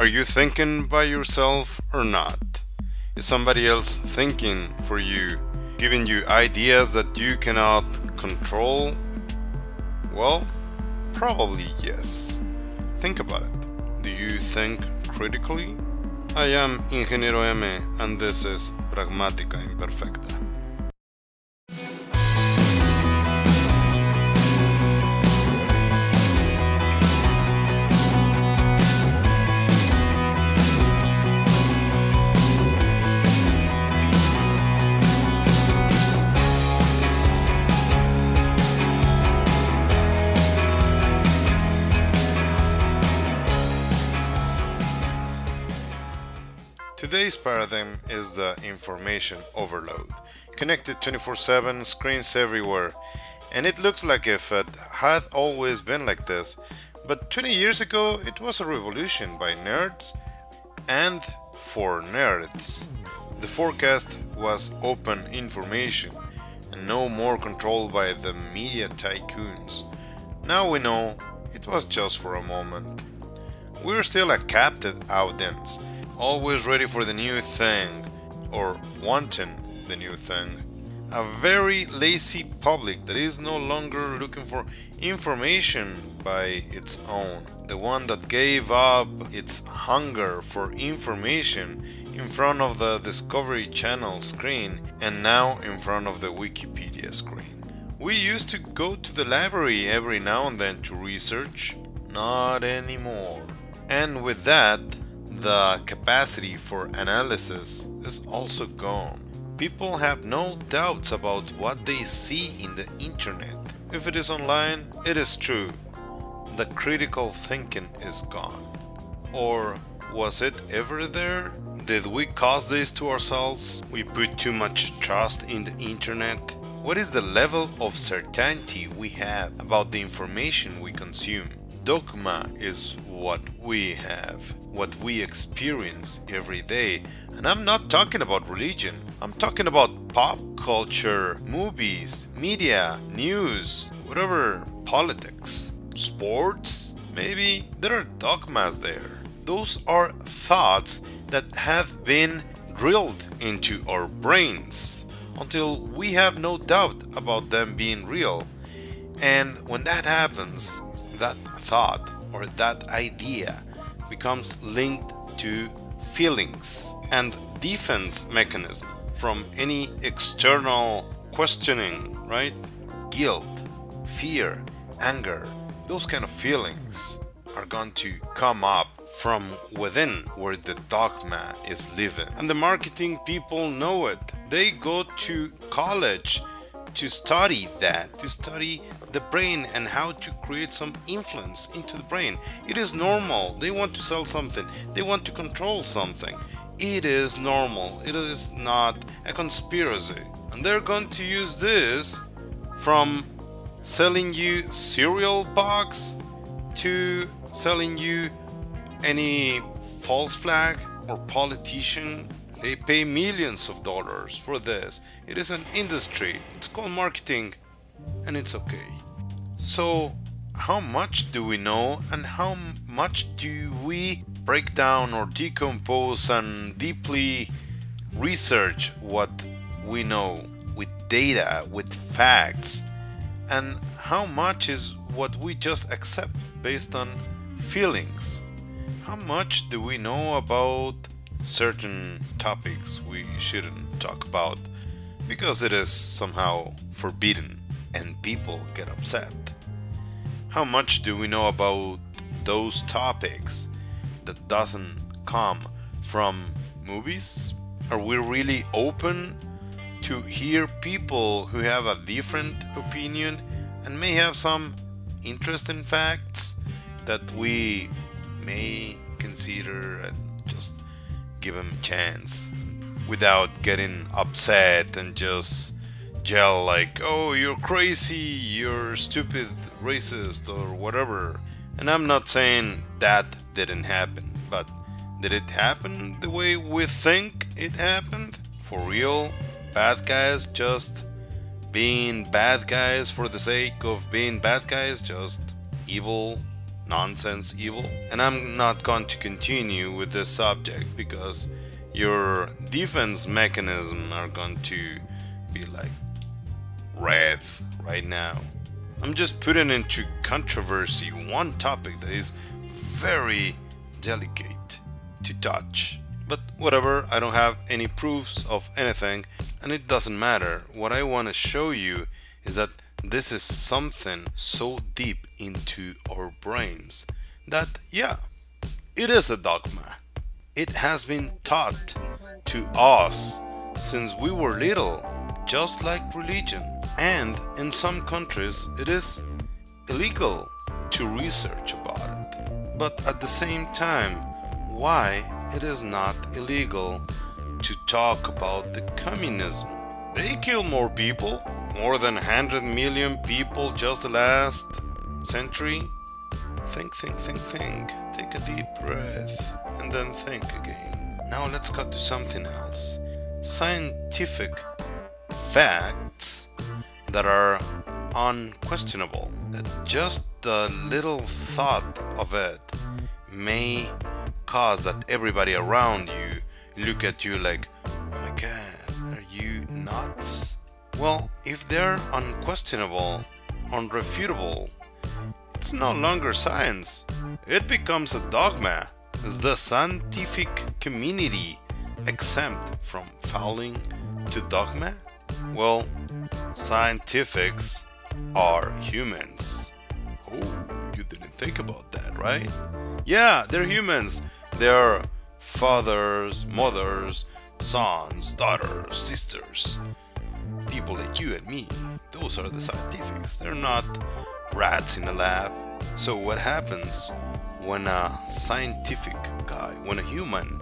Are you thinking by yourself or not? Is somebody else thinking for you, giving you ideas that you cannot control? Well, probably yes. Think about it. Do you think critically? I am Ingeniero M and this is Pragmática Imperfecta. Today's paradigm is the information overload. Connected 24/7, screens everywhere. And it looks like if it had always been like this. But 20 years ago, it was a revolution by nerds and for nerds. The forecast was open information and no more controlled by the media tycoons. Now we know it was just for a moment. We're still a captive audience, always ready for the new thing, or wanting the new thing. A very lazy public that is no longer looking for information by its own. The one that gave up its hunger for information in front of the Discovery Channel screen and now in front of the Wikipedia screen. We used to go to the library every now and then to research. Not anymore. And with that, the capacity for analysis is also gone. People have no doubts about what they see in the internet. If it is online, it is true. The critical thinking is gone. Or was it ever there? Did we cause this to ourselves? We put too much trust in the internet? What is the level of certainty we have about the information we consume? Dogma is what we have, what we experience every day. And I'm not talking about religion. I'm talking about pop culture, movies, media, news, whatever, politics, sports, maybe. There are dogmas there. Those are thoughts that have been drilled into our brains until we have no doubt about them being real. And when that happens, that thought or that idea becomes linked to feelings and defense mechanism from any external questioning, right? Guilt, fear, anger, those kind of feelings are going to come up from within where the dogma is living. And the marketing people know it. They go to college to study that, to study the brain and how to create some influence into the brain. It is normal. They want to sell something. They want to control something. It is normal. It is not a conspiracy. And they're going to use this from selling you cereal box to selling you any false flag or politician. They pay millions of dollars for this. It is an industry. It's called marketing, and it's okay. So, how much do we know, and how much do we break down or decompose and deeply research what we know with data, with facts, and how much is what we just accept based on feelings? How much do we know about certain topics we shouldn't talk about because it is somehow forbidden and people get upset? How much do we know about those topics that doesn't come from movies? Are we really open to hear people who have a different opinion and may have some interesting facts that we may consider and just give them a chance without getting upset and just yell like, oh, you're crazy, you're stupid, racist, or whatever? And I'm not saying that didn't happen, but did it happen the way we think it happened? For real? Bad guys just being bad guys for the sake of being bad guys? Just evil, nonsense evil. And I'm not going to continue with this subject because your defense mechanism are going to be like red right now. I'm just putting into controversy one topic that is very delicate to touch. But whatever, I don't have any proofs of anything, and it doesn't matter. What I want to show you is that this is something so deep into our brains that, yeah, it is a dogma. It has been taught to us since we were little, just like religion. And in some countries it is illegal to research about it. But at the same time, why it is not illegal to talk about the communism? They kill more people, more than 100 million people just the last century. Think. Take a deep breath and then think again. Now let's cut to something else. Scientific facts that are unquestionable. That just the little thought of it may cause that everybody around you look at you like, oh my god, are you nuts? Well, if they're unquestionable, unrefutable, it's no longer science. It becomes a dogma. Is the scientific community exempt from falling to dogma? Well, scientifics are humans. Oh, you didn't think about that, right? Yeah, they're humans. They're fathers, mothers, sons, daughters, sisters. People like you and me. Those are the scientifics. They're not rats in a lab. So what happens when a scientific guy, when a human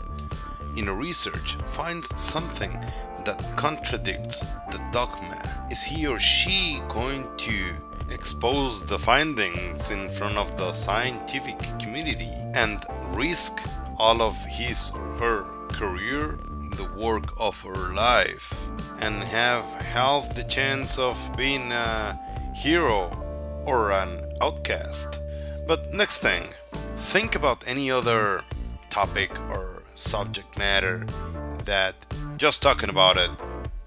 in a research finds something that contradicts the dogma? Is he or she going to expose the findings in front of the scientific community and risk all of his or her career, the work of her life, and have half the chance of being a hero or an outcast? But next thing, think about any other topic or subject matter that just talking about it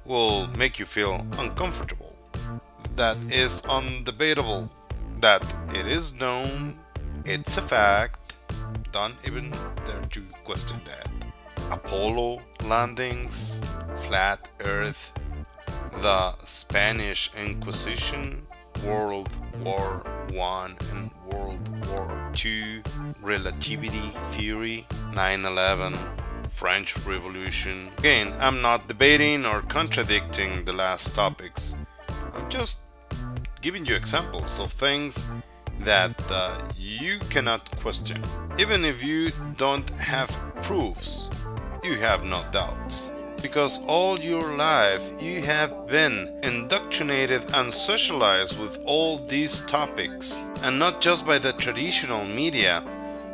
will make you feel uncomfortable, that is undebatable, that it is known, it's a fact, don't even dare to question that. Apollo landings, flat earth, the Spanish Inquisition, World War I and World War II, relativity theory, 9/11, French Revolution. Again, I'm not debating or contradicting the last topics. I'm just giving you examples of things that you cannot question. Even if you don't have proofs, you have no doubts. Because all your life you have been indoctrinated and socialized with all these topics. And not just by the traditional media.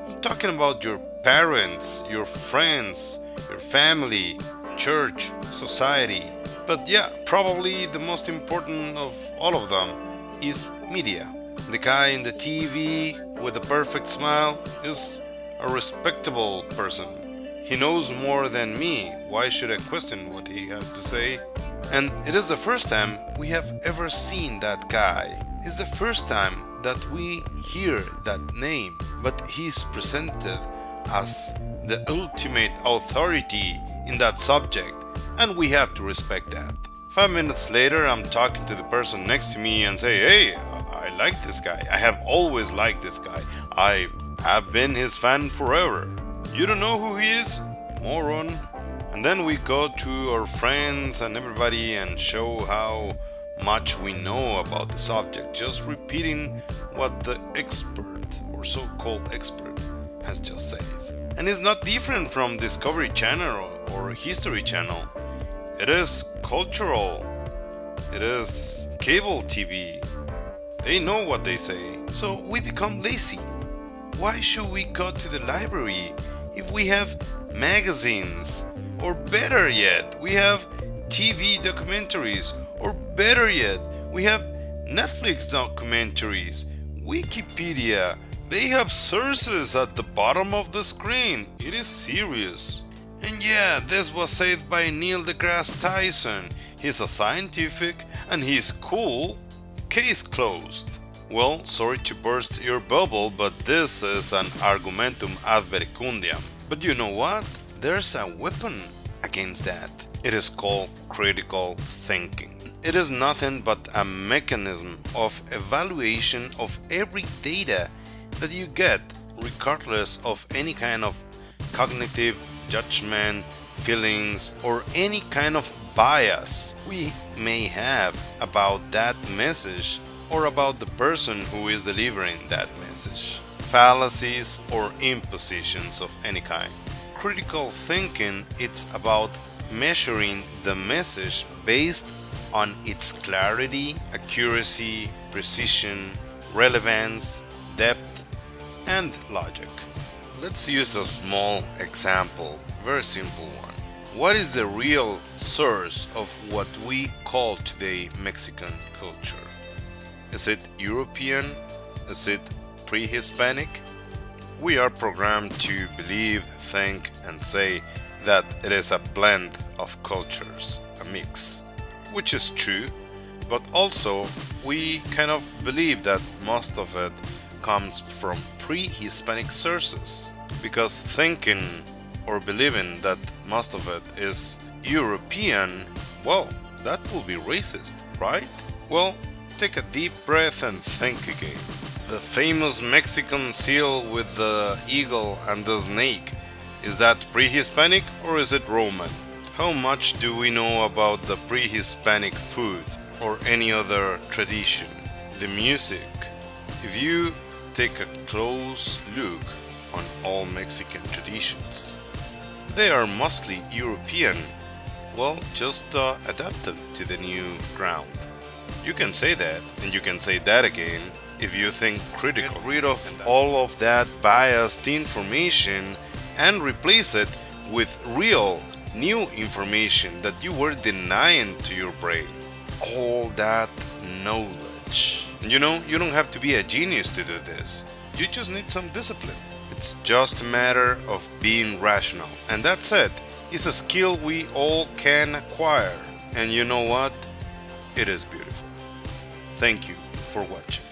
I'm talking about your parents, your friends, your family, church, society. But yeah, probably the most important of all of them is media. The guy in the TV with a perfect smile is a respectable person. He knows more than me. Why should I question what he has to say? And it is the first time we have ever seen that guy. It's the first time that we hear that name, but he's presented as the ultimate authority in that subject, and we have to respect that. 5 minutes later, I'm talking to the person next to me and say, hey, I like this guy. I have always liked this guy. I have been his fan forever. You don't know who he is? Moron. And then we go to our friends and everybody and show how much we know about the subject, just repeating what the expert or so-called expert has just said. And it's not different from Discovery Channel or History Channel. It is cultural. It is cable TV. They know what they say. So we become lazy. Why should we go to the library if we have magazines? Or better yet, we have TV documentaries. Or better yet, we have Netflix documentaries, Wikipedia, They have sources at the bottom of the screen. It is serious. And yeah, this was said by Neil deGrasse Tyson. He's a scientific and he's cool. Case closed. Well, sorry to burst your bubble, but this is an argumentum ad verecundiam. But you know what? There's a weapon against that. It is called critical thinking. It is nothing but a mechanism of evaluation of every data that you get, regardless of any kind of cognitive judgment, feelings, or any kind of bias we may have about that message or about the person who is delivering that message, fallacies or impositions of any kind. Critical thinking, it's about measuring the message based on its clarity, accuracy, precision, relevance, depth, and logic. Let's use a small example, very simple one. What is the real source of what we call today Mexican culture? Is it European? Is it pre-Hispanic? We are programmed to believe, think, and say that it is a blend of cultures, a mix, which is true, but also we kind of believe that most of it comes from pre-Hispanic sources, because thinking or believing that most of it is European, well, that will be racist, right? Well, take a deep breath and think again. The famous Mexican seal with the eagle and the snake, is that pre-Hispanic or is it Roman? How much do we know about the pre-Hispanic food or any other tradition? The music. If you take a close look on all Mexican traditions, they are mostly European, well, just adapted to the new ground. You can say that, and you can say that again if you think critical. Get rid of all of that biased information and replace it with real, new information that you were denying to your brain. All that knowledge. And you know, you don't have to be a genius to do this. You just need some discipline. It's just a matter of being rational. And that's it. It's a skill we all can acquire. And you know what? It is beautiful. Thank you for watching.